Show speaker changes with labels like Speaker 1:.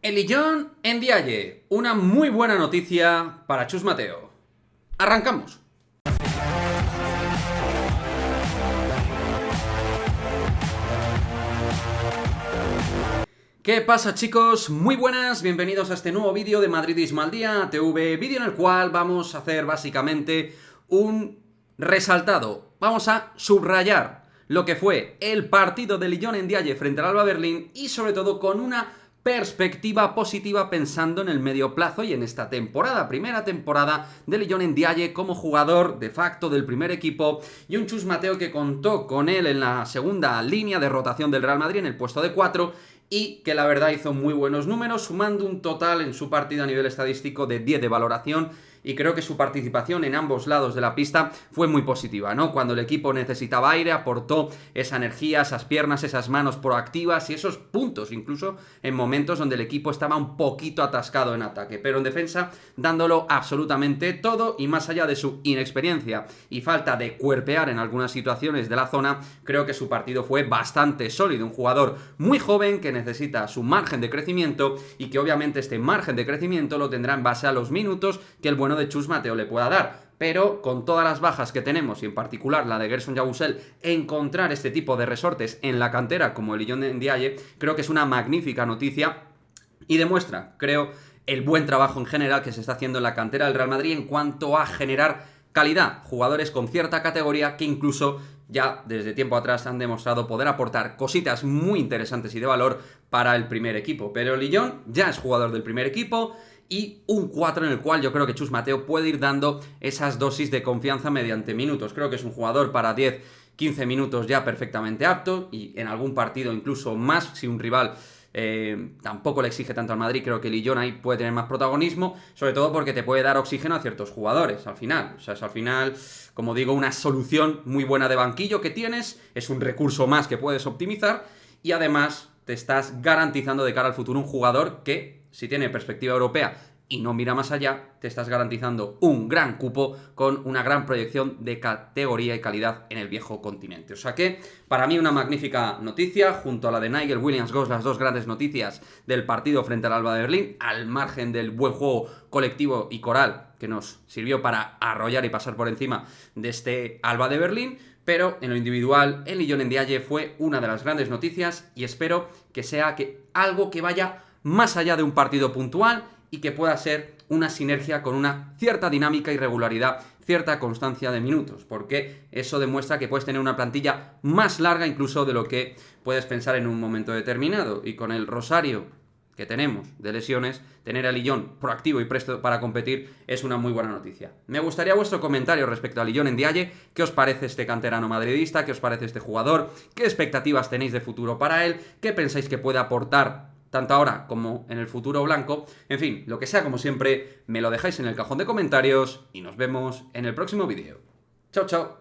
Speaker 1: El Lyon Ndiaye, una muy buena noticia para Chus Mateo. Arrancamos. ¿Qué pasa, chicos? Muy buenas, bienvenidos a este nuevo vídeo de Madridismo al Día TV, vídeo en el cual vamos a hacer básicamente un resaltado. Vamos a subrayar lo que fue el partido de Lyon Ndiaye frente al Alba Berlín y sobre todo con una perspectiva positiva pensando en el medio plazo y en esta temporada, primera temporada de Lyon Ndiaye como jugador de facto del primer equipo y un Chus Mateo que contó con él en la segunda línea de rotación del Real Madrid en el puesto de 4 y que la verdad hizo muy buenos números, sumando un total en su partido a nivel estadístico de 10 de valoración. Y creo que su participación en ambos lados de la pista fue muy positiva, ¿no? Cuando el equipo necesitaba aire, aportó esa energía, esas piernas, esas manos proactivas y esos puntos, incluso en momentos donde el equipo estaba un poquito atascado en ataque, pero en defensa dándolo absolutamente todo. Y más allá de su inexperiencia y falta de cuerpear en algunas situaciones de la zona, creo que su partido fue bastante sólido. Un jugador muy joven que necesita su margen de crecimiento y que obviamente este margen de crecimiento lo tendrá en base a los minutos que el bueno de Chus Mateo le pueda dar. Pero con todas las bajas que tenemos y en particular la de Gerson Yabusel, encontrar este tipo de resortes en la cantera como el Lyon Ndiaye creo que es una magnífica noticia y demuestra, creo, el buen trabajo en general que se está haciendo en la cantera del Real Madrid en cuanto a generar calidad, jugadores con cierta categoría que incluso ya desde tiempo atrás han demostrado poder aportar cositas muy interesantes y de valor para el primer equipo. Pero Lyon ya es jugador del primer equipo y un 4 en el cual yo creo que Chus Mateo puede ir dando esas dosis de confianza mediante minutos. Creo que es un jugador para 10-15 minutos ya perfectamente apto y en algún partido incluso más si un rival tampoco le exige tanto al Madrid. Creo que Lyon ahí puede tener más protagonismo, sobre todo porque te puede dar oxígeno a ciertos jugadores al final. O sea, es al final, como digo, una solución muy buena de banquillo que tienes, es un recurso más que puedes optimizar y además te estás garantizando de cara al futuro un jugador que, si tiene perspectiva europea y no mira más allá, te estás garantizando un gran cupo con una gran proyección de categoría y calidad en el viejo continente. O sea que, para mí, una magnífica noticia, junto a la de Nigel Williams-Goss, las dos grandes noticias del partido frente al Alba de Berlín, al margen del buen juego colectivo y coral que nos sirvió para arrollar y pasar por encima de este Alba de Berlín. Pero en lo individual, el Lyon Ndiaye fue una de las grandes noticias y espero que sea algo que vaya más allá de un partido puntual y que pueda ser una sinergia con una cierta dinámica y regularidad, cierta constancia de minutos, porque eso demuestra que puedes tener una plantilla más larga incluso de lo que puedes pensar en un momento determinado. Y con el rosario que tenemos de lesiones, tener a Lyon proactivo y presto para competir es una muy buena noticia. Me gustaría vuestro comentario respecto a Lyon Ndiaye. ¿Qué os parece este canterano madridista? ¿Qué os parece este jugador? ¿Qué expectativas tenéis de futuro para él? ¿Qué pensáis que puede aportar tanto ahora como en el futuro blanco? En fin, lo que sea, como siempre, me lo dejáis en el cajón de comentarios y nos vemos en el próximo vídeo. Chao, chao.